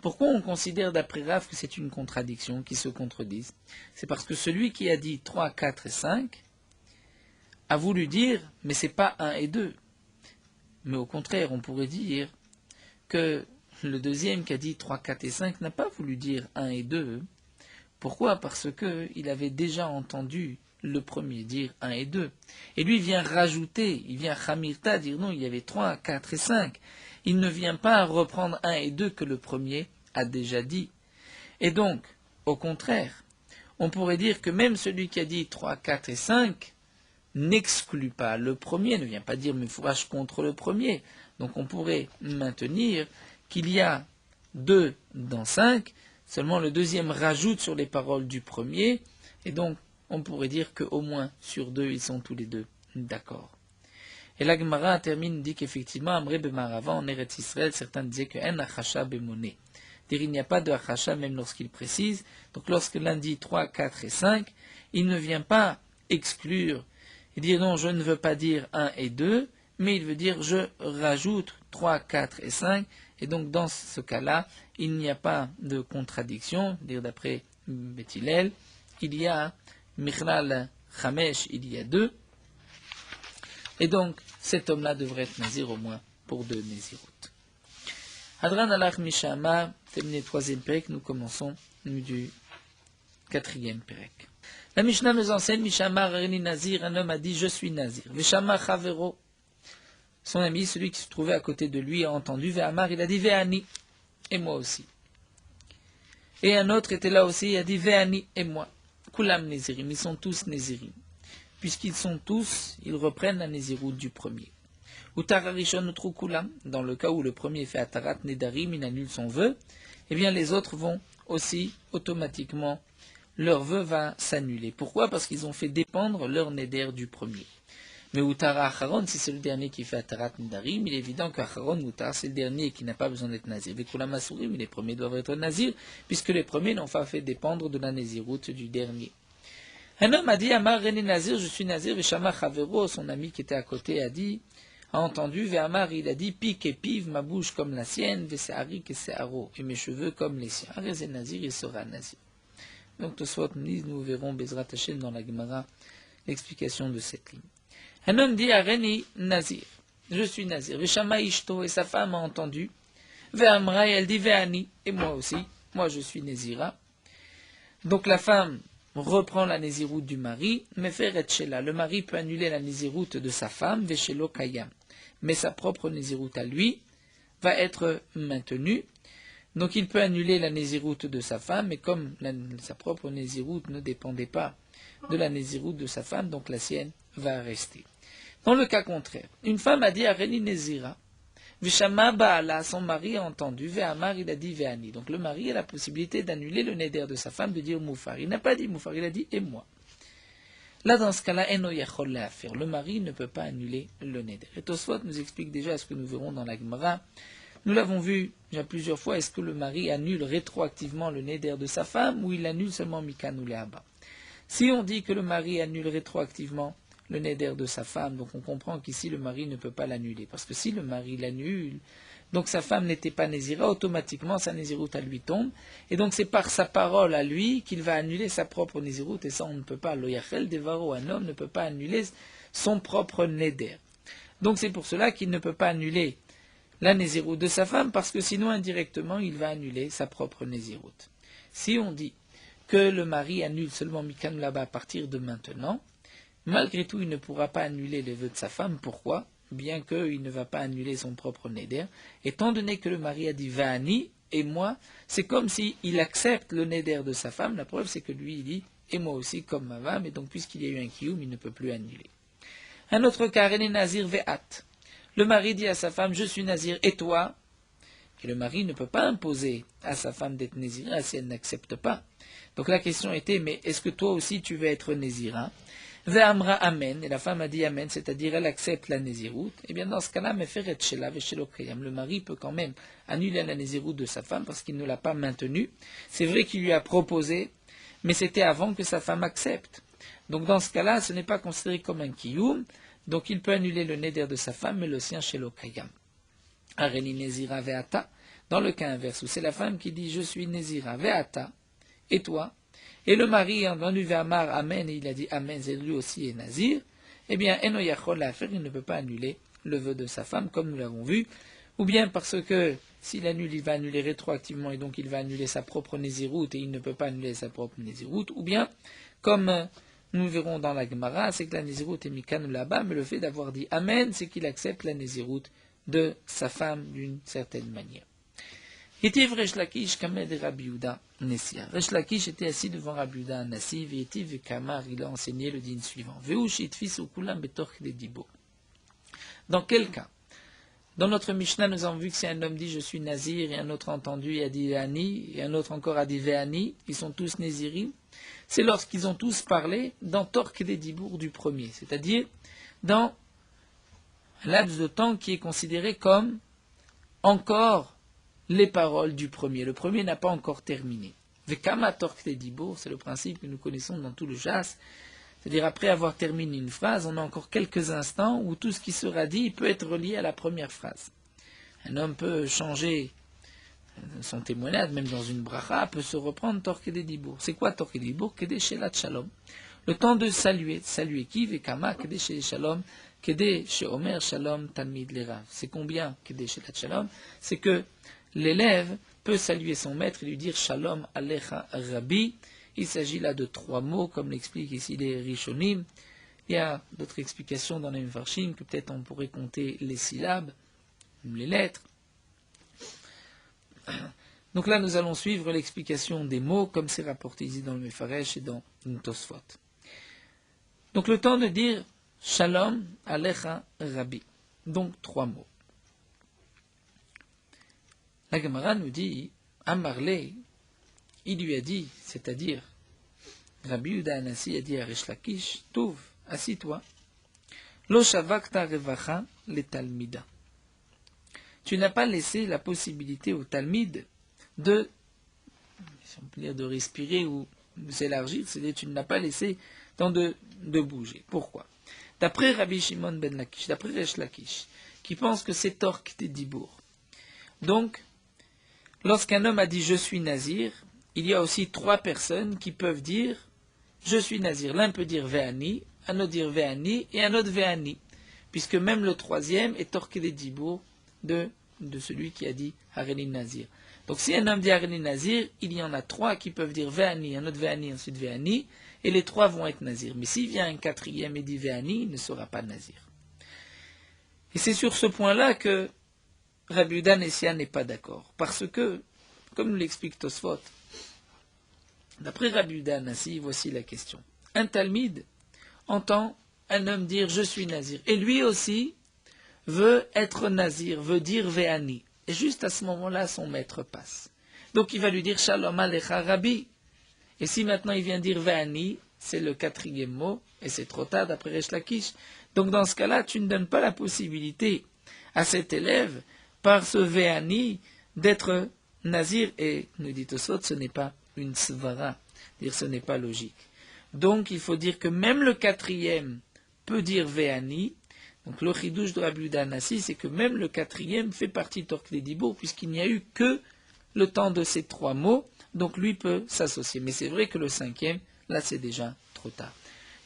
Pourquoi on considère d'après Rav que c'est une contradiction, qui se contredisent? C'est parce que celui qui a dit 3, 4 et 5 a voulu dire, mais c'est pas 1 et 2. Mais au contraire, on pourrait dire que le deuxième qui a dit 3, 4 et 5 n'a pas voulu dire 1 et 2. Pourquoi? Parce qu'il avait déjà entendu le premier dire 1 et 2. Et lui vient rajouter, il vient chamirta dire non, il y avait 3, 4 et 5. Il ne vient pas reprendre 1 et 2 que le premier a déjà dit. Et donc, au contraire, on pourrait dire que même celui qui a dit 3, 4 et 5 n'exclut pas le premier, ne vient pas dire mais fourrage contre le premier. Donc on pourrait maintenir qu'il y a 2 dans 5, seulement le deuxième rajoute sur les paroles du premier, et donc on pourrait dire qu'au moins sur 2, ils sont tous les deux d'accord. Et la Gemara termine, dit qu'effectivement, Amré Bemarava, en Eretz Israël, certains disaient que en achasha bemoné. C'est-à-dire il n'y a pas de achasha même lorsqu'il précise. Donc lorsque l'un dit 3, 4 et 5, il ne vient pas exclure et dire non, je ne veux pas dire 1 et 2, mais il veut dire je rajoute 3, 4 et 5. Et donc dans ce cas-là, il n'y a pas de contradiction. Dire d'après Beth Hillel, il y a Michlal Chamesh, il y a 2. Et donc, cet homme-là devrait être nazir au moins pour 2 Nézirut. Hadran alach Mishama, terminé le 3e Pérec, nous commençons du 4e Pérec. La Mishnah nous enseigne, Mishama Reni Nazir, un homme a dit, je suis nazir. Veshama Chavero, son ami, celui qui se trouvait à côté de lui, a entendu, Ve'amar, il a dit, Ve'ani, et moi aussi. Et un autre était là aussi, il a dit, Ve'ani, et moi. Kulam Nézirim, ils sont tous Nézirim. Puisqu'ils sont tous, ils reprennent la Nézirut du premier. Utararishon utrukulam, dans le cas où le premier fait Atarat Nedarim, il annule son vœu, eh bien les autres vont aussi automatiquement, leur vœu va s'annuler. Pourquoi? Parce qu'ils ont fait dépendre leur Neder du premier. Mais Utara Acharon, si c'est le dernier qui fait Atarat Nedarim, il est évident qu'Acharon Utar, c'est le dernier qui n'a pas besoin d'être Nazir. Vekulam Asurim, les premiers doivent être Nazir, puisque les premiers n'ont pas fait dépendre de la Nézirut du dernier. Un homme a dit, Amar René Nazir, je suis Nazir, Veshama Chavero, son ami qui était à côté, a entendu, Ve'amar, il a dit, pique et pive, ma bouche comme la sienne, Ve'se'ari que se'aro, et mes cheveux comme les siens. Arrêtez Nazir, il sera Nazir. Donc, Tosfot nous dit, nous verrons Bezrat Hashem dans la Gemara, l'explication de cette ligne. Un homme dit, Areni Nazir, je suis Nazir, Veshama Ishto, et sa femme a entendu, Ve'amra, et elle dit, Ve'ani, et moi aussi, moi je suis Nazira. Donc, la femme reprend la Nézirut du mari, mais fait Retchela. Le mari peut annuler la Nézirut de sa femme, Veshelo Kayam. Mais sa propre Nézirut à lui va être maintenue. Donc il peut annuler la Nézirut de sa femme, mais comme sa propre Nézirut ne dépendait pas de la Nézirut de sa femme, donc la sienne va rester. Dans le cas contraire, une femme a dit à Reni Nézira, Veshama Baala, son mari a entendu, Ve'amar, il a dit Ve'ani. Donc le mari a la possibilité d'annuler le neder de sa femme, de dire Moufar. Il n'a pas dit Moufar, il a dit et moi. Là, dans ce cas-là, Eno Yachol la faire. Le mari ne peut pas annuler le neder. Et Tosfot nous explique déjà ce que nous verrons dans la Gemara. Nous l'avons vu déjà plusieurs fois, est-ce que le mari annule rétroactivement le neder de sa femme ou il annule seulement Mikan ou Léaba? Si on dit que le mari annule rétroactivement le neder de sa femme, donc on comprend qu'ici le mari ne peut pas l'annuler. Parce que si le mari l'annule, donc sa femme n'était pas Nézira, automatiquement sa Néziroute à lui tombe, et donc c'est par sa parole à lui qu'il va annuler sa propre Néziroute, et ça on ne peut pas, lo yachel devaro, un homme ne peut pas annuler son propre Néder. Donc c'est pour cela qu'il ne peut pas annuler la Néziroute de sa femme, parce que sinon indirectement il va annuler sa propre Néziroute. Si on dit que le mari annule seulement Mikan là-bas à partir de maintenant, malgré tout il ne pourra pas annuler les vœux de sa femme. Pourquoi ? Bien qu'il ne va pas annuler son propre Néder, étant donné que le mari a dit Va'ani, et moi, c'est comme s'il accepte le Néder de sa femme. La preuve c'est que lui il dit et moi aussi comme ma femme, et donc puisqu'il y a eu un kiyum, il ne peut plus annuler. Un autre cas, René Nazir Ve'at. Le mari dit à sa femme, je suis Nazir, et toi ? Et le mari ne peut pas imposer à sa femme d'être Nézira si elle n'accepte pas. Donc la question était, mais est-ce que toi aussi tu veux être Nézira ? Ve'amra amen, et la femme a dit amen, c'est-à-dire elle accepte la Néziroute. Et bien dans ce cas-là, meferet shela ve'shelo kayam. Le mari peut quand même annuler la Néziroute de sa femme parce qu'il ne l'a pas maintenue. C'est vrai qu'il lui a proposé, mais c'était avant que sa femme accepte. Donc dans ce cas-là, ce n'est pas considéré comme un kiyum, donc il peut annuler le neder de sa femme, mais le sien chez l'okayam. Areni nezira ve'ata, dans le cas inverse, où c'est la femme qui dit je suis nezira ve'ata, et toi, et le mari a entendu ve'amar amen, et il a dit amen, et lui aussi est nazir, eh bien eno yachol la faire, il ne peut pas annuler le vœu de sa femme, comme nous l'avons vu, ou bien parce que s'il annule, il va annuler rétroactivement, et donc il va annuler sa propre néziroute, et il ne peut pas annuler sa propre néziroute, ou bien, comme nous verrons dans la Gemara, c'est que la Néziroute est Mikan là-bas, mais le fait d'avoir dit Amen, c'est qu'il accepte la Néziroute de sa femme d'une certaine manière. Yetiv Resh Lakish Kamed Rabbi Yehuda Nessia. Resh Lakish était assis devant Rabbi Yehuda Nassi, Yetiv et Kamar, il a enseigné le din suivant. Veush Itfis Ukulam Betorch de Dibo. Dans quel cas ? Dans notre Mishnah, nous avons vu que si un homme dit je suis Nazir, et un autre entendu a dit Ve'ani, et un autre encore a dit Ve'ani, ils sont tous Nézirim. C'est lorsqu'ils ont tous parlé dans Torque des Dibour du premier, c'est-à-dire dans un laps de temps qui est considéré comme encore les paroles du premier. Le premier n'a pas encore terminé. Vekama Torque des Dibour, c'est le principe que nous connaissons dans tout le jas, c'est-à-dire après avoir terminé une phrase, on a encore quelques instants où tout ce qui sera dit peut être relié à la première phrase. Un homme peut changer son témoignage, même dans une bracha, peut se reprendre Torque des Dibour. C'est quoi Torque des Dibour ? Kede Shelat Shalom. Le temps de saluer. Saluer qui ? Vekama Kede Shelat Shalom. Kede Sheomer Shalom Talmid Lerav. C'est combien Kede Shelat Shalom ? C'est que l'élève peut saluer son maître et lui dire Shalom Alecha Rabbi. Il s'agit là de 3 mots, comme l'expliquent ici les Rishonim. Il y a d'autres explications dans les Mefarshim, que peut-être on pourrait compter les syllabes, les lettres. Donc là, nous allons suivre l'explication des mots, comme c'est rapporté ici dans le Mefaresh et dans le Tosfot. Donc le temps de dire Shalom Alecha Rabbi. Donc 3 mots. La Gemara nous dit, Amarle, il lui a dit, c'est-à-dire, Rabbi Yehuda Anassi a dit à Resh Lakish, Touv, assis-toi, Lo shavakta revacha le talmida. Tu n'as pas laissé la possibilité au talmid de, si on peut dire, de respirer ou de s'élargir, c'est-à-dire tu ne l'as pas laissé temps de bouger. Pourquoi ? D'après Rabbi Shimon ben Lakish, d'après Resh Lakish, qui pense que c'est Torque des Dibour. Donc, lorsqu'un homme a dit « je suis nazir », il y a aussi 3 personnes qui peuvent dire « je suis nazir ». L'un peut dire « ve'ani », un autre dire « ve'ani » et un autre « ve'ani », puisque même le 3e est Torque des Dibour de celui qui a dit « Hareni Nazir ». Donc si un homme dit « Hareni Nazir », il y en a 3 qui peuvent dire « ve'ani », un autre « ve'ani », ensuite « ve'ani », et les 3 vont être nazir. Mais s'il vient un 4e et dit « ve'ani », il ne sera pas nazir. Et c'est sur ce point-là que Rabbi Yehuda Nessia n'est pas d'accord, parce que, comme nous l'explique Tosfot, d'après Rabbi Yehuda Nassi, voici la question. Un talmid entend un homme dire « je suis nazir », et lui aussi veut être nazir, veut dire « ve'ani », et juste à ce moment-là, son maître passe. Donc il va lui dire « Shalom Alecha Rabbi », et si maintenant il vient dire « ve'ani », c'est le 4e mot, et c'est trop tard d'après Resh Lakish. Donc dans ce cas-là, tu ne donnes pas la possibilité à cet élève, par ce ve'ani, d'être nazir, et nous dit Tosfot, ce n'est pas une svara, dire ce n'est pas logique. Donc il faut dire que même le 4e peut dire ve'ani, Donc le chidouche de Rabbi Yehuda Hanassi, c'est que même le quatrième fait partie de Torquedei Dibour, puisqu'il n'y a eu que le temps de ces 3 mots, donc lui peut s'associer. Mais c'est vrai que le cinquième, là c'est déjà trop tard.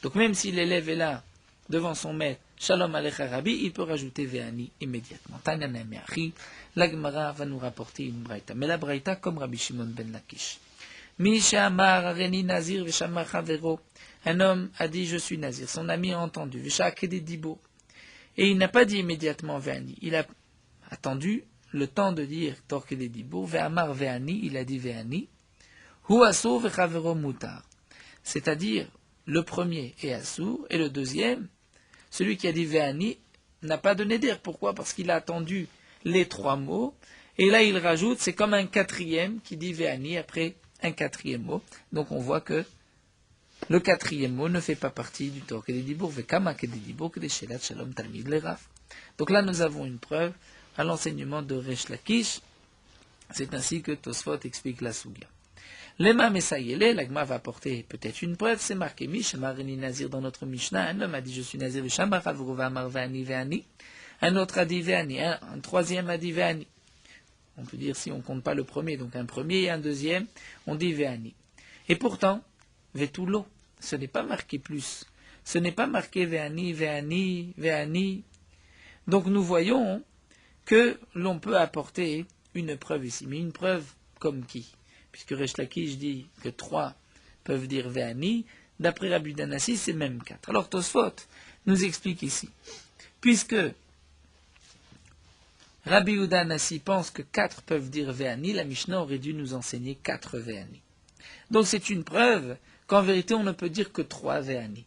Donc même si l'élève est là, devant son maître, Shalom Alecha Rabbi, il peut rajouter Ve'ani immédiatement. Tanana Me'achi, la Gemara va nous rapporter une braïta. Mais la braïta comme Rabbi Shimon ben Lakish. Mi she'amar areni nazir v'shamar chavero. Un homme a dit je suis nazir. Son ami a entendu. V'sha'akedei dibour. Et il n'a pas dit immédiatement Ve'ani. Il a attendu le temps de dire Torquedei dibour. Ve'amar Ve'ani, il a dit Ve'ani. Hu asur v'chavero mutar. C'est-à-dire, le premier est assour et le deuxième, celui qui a dit Ve'ani, n'a pas donné d'air. Pourquoi? Parce qu'il a attendu les 3 mots. Et là, il rajoute, c'est comme un quatrième qui dit Ve'ani après un quatrième mot. Donc on voit que le quatrième mot ne fait pas partie du Torquedei Dibour. Ve'kama kedei dibour kedei shelat shalom talmid leraf. Donc là, nous avons une preuve à l'enseignement de Resh Lakish. C'est ainsi que Tosfot explique la Sugya. Lema Mesayele, l'Agma va apporter peut-être une preuve, c'est marqué Mishmarini Nazir dans notre Mishnah. Un homme a dit je suis Nazir, Vishamar Avruva Amar Ve'ani Ve'ani. Un autre a dit Ve'ani, un troisième a dit Ve'ani. On peut dire si on ne compte pas le premier, donc un premier et un deuxième, on dit Ve'ani. Et pourtant, Ve'tulo, ce n'est pas marqué plus. Ce n'est pas marqué Ve'ani, Ve'ani, Ve'ani. Donc nous voyons que l'on peut apporter une preuve ici. Mais une preuve comme qui? Puisque Resh Lakish dit que 3 peuvent dire Ve'ani, d'après Rabbi Yehuda Hanassi, c'est même 4. Alors Tosfot nous explique ici, puisque Rabbi Yehuda Hanassi pense que 4 peuvent dire Ve'ani, la Mishnah aurait dû nous enseigner 4 Ve'ani. Donc c'est une preuve qu'en vérité on ne peut dire que 3 Ve'ani.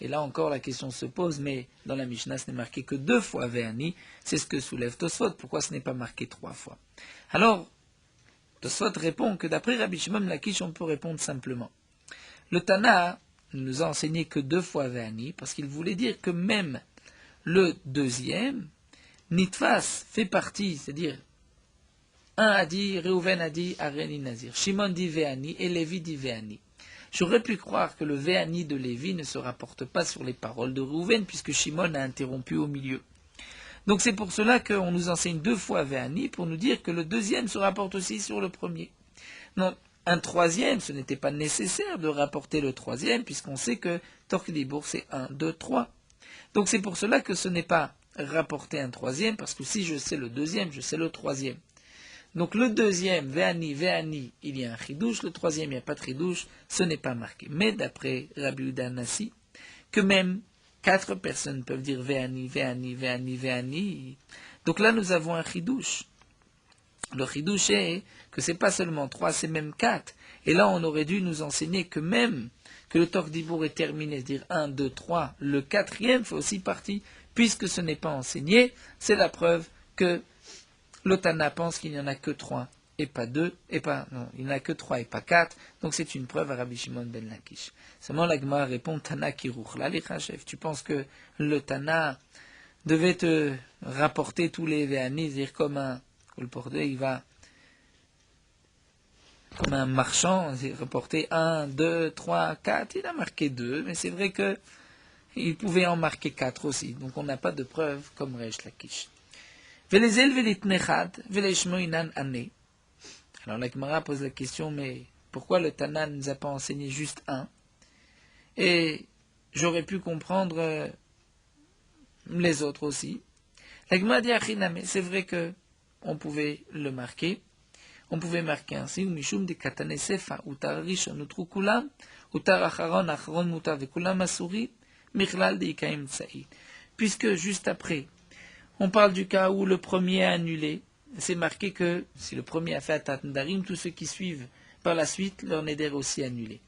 Et là encore la question se pose, mais dans la Mishnah ce n'est marqué que 2 fois Ve'ani, c'est ce que soulève Tosfot, pourquoi ce n'est pas marqué 3 fois? Alors, Tosfot répond que d'après Rabbi Shimon Lakish, on peut répondre simplement. Le Tana ne nous a enseigné que 2 fois Ve'ani, parce qu'il voulait dire que même le deuxième, Nitfas fait partie, c'est-à-dire, un a dit, Reuven a dit, Areni Nazir, Shimon dit Ve'ani, et Lévi dit Ve'ani. J'aurais pu croire que le Ve'ani de Lévi ne se rapporte pas sur les paroles de Reuven, puisque Shimon a interrompu au milieu. Donc c'est pour cela qu'on nous enseigne 2 fois Ve'ani, pour nous dire que le deuxième se rapporte aussi sur le premier. Non, un troisième, ce n'était pas nécessaire de rapporter le troisième, puisqu'on sait que Torquedei Dibour c'est 1, 2, 3. Donc c'est pour cela que ce n'est pas rapporter un troisième, parce que si je sais le deuxième, je sais le troisième. Donc le deuxième, Ve'ani, Ve'ani, il y a un chidouche, le troisième, il n'y a pas de chidouche, ce n'est pas marqué. Mais d'après Rabbi Yehuda Hanassi, que même 4 personnes peuvent dire Ve'ani, Ve'ani, Ve'ani, Ve'ani. Donc là, nous avons un chidouche. Le chidouche est que ce n'est pas seulement 3, c'est même 4. Et là, on aurait dû nous enseigner que même que le Torquedei Dibour est terminé, c'est-à-dire 1, 2, 3, le quatrième fait aussi partie, puisque ce n'est pas enseigné, c'est la preuve que le Tana pense qu'il n'y en a que 3 et pas 2, il n'y en a que 3 et pas 4, donc c'est une preuve à Rabbi Shimon ben Lakish. Seulement la Gemara répond, Tana kiruch la chef. Tu penses que le Tana devait te rapporter tous les Ve'ani, c'est-à-dire comme un colporteur, il va comme un marchand, c'est reporter 1, 2, 3, 4, il a marqué 2, mais c'est vrai que il pouvait en marquer 4 aussi, donc on n'a pas de preuve comme Resh Lakish. Alors la Gemara pose la question, mais pourquoi le Tana ne nous a pas enseigné juste 1? Et j'aurais pu comprendre les autres aussi. La Gemara dit Achiname, c'est vrai que on pouvait le marquer. On pouvait marquer ainsi, Mishum de Katane Sefa, Utar Rishon Utru Kulam, Utar Acharon Acharon Muta Vekulam Asuri, Michlal de Ikaim Tsaï. Puisque juste après, on parle du cas où le premier a annulé. C'est marqué que si le premier a fait Atat Nedarim, tous ceux qui suivent par la suite, leur Neder aussi annulé.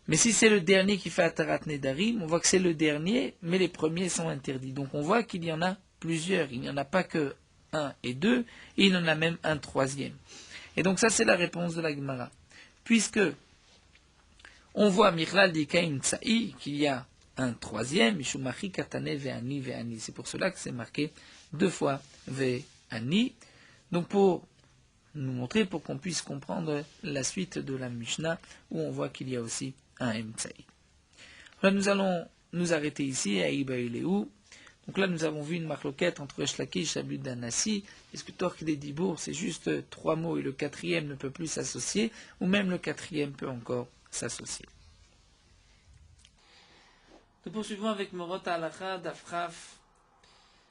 Mais si c'est le dernier qui fait Atarat Nedarim, on voit que c'est le dernier, mais les premiers sont interdits. Donc on voit qu'il y en a plusieurs. Il n'y en a pas que 1 et 2, et il y en a même un troisième. Et donc ça c'est la réponse de la Gemara. Puisque on voit Michlal Dikaim Tsaï, qu'il y a un troisième, Mishumachi Katane Ve'ani Ve'ani. C'est pour cela que c'est marqué 2 fois Ve'ani. Donc pour nous montrer, pour qu'on puisse comprendre la suite de la Mishnah, où on voit qu'il y a aussi un Emtsaï. Alors nous allons nous arrêter ici à Ibaïléou. Donc là, nous avons vu une marloquette entre Resh Lakish et Abud Danassi. Est-ce que Torque des Dibour, c'est juste 3 mots et le 4e ne peut plus s'associer, ou même le 4e peut encore s'associer? Nous poursuivons avec Morot Halacha d'Afraf.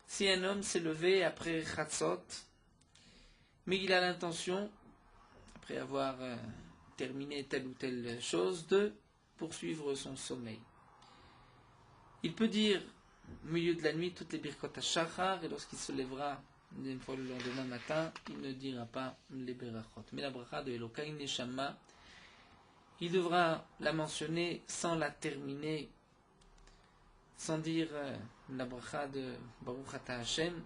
Si un homme s'est levé après Chatzot, mais il a l'intention, après avoir terminé telle ou telle chose, de poursuivre son sommeil, il peut dire au milieu de la nuit toutes les birkot ha-shachar, et lorsqu'il se lèvera une fois le lendemain matin, il ne dira pas les berachot. Mais la bracha de Elokai Neshama, il devra la mentionner sans la terminer, sans dire la bracha de Baruch Ata Hashem.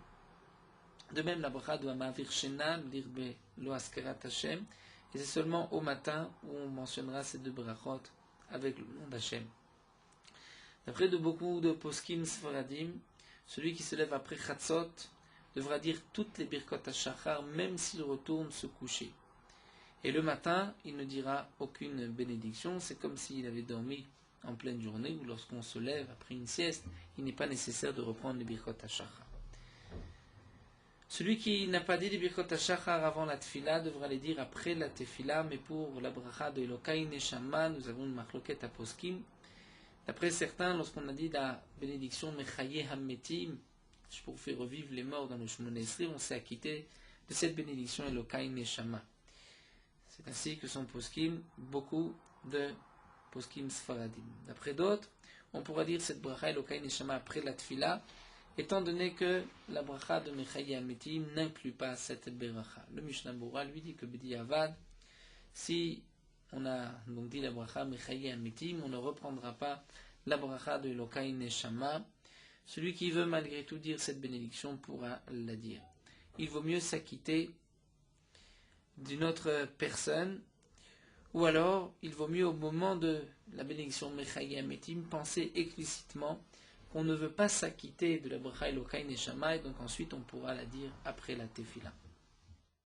De même, la bracha de Amavir Shena, dire be lo askerat Hashem, et c'est seulement au matin où on mentionnera ces deux brachot avec le nom d'Hashem. D'après de beaucoup de poskim sfaradim, celui qui se lève après Chatzot devra dire toutes les birkot ha-shachar, même s'il retourne se coucher. Et le matin, il ne dira aucune bénédiction. C'est comme s'il avait dormi en pleine journée, ou lorsqu'on se lève après une sieste, il n'est pas nécessaire de reprendre les birkot ha-shachar. Celui qui n'a pas dit les birkot ha-shachar avant la tefila devra les dire après la tefila, mais pour la bracha de Elokai Neshama, nous avons une marloquette à poskim. D'après certains, lorsqu'on a dit la bénédiction Mechaye Hammetim, pour faire revivre les morts dans le Shmoneh Esrei, on s'est acquitté de cette bénédiction Elokai Neshama. C'est ainsi que sont poskim beaucoup de poskim sfaradim. D'après d'autres, on pourra dire cette bracha Elokai Neshama après la tefila, étant donné que la bracha de Mechaye Hammetim n'inclut pas cette bracha. Le Mishnah Bura lui dit que Bedi Avad, si on a donc dit la bracha Mechaye Hammetim, on ne reprendra pas la bracha de Elokai Neshama. Celui qui veut malgré tout dire cette bénédiction pourra la dire. Il vaut mieux s'acquitter d'une autre personne, ou alors il vaut mieux au moment de la bénédiction Mechaye Hammetim penser explicitement qu'on ne veut pas s'acquitter de la bracha Elokai Neshama, et donc ensuite on pourra la dire après la tefila.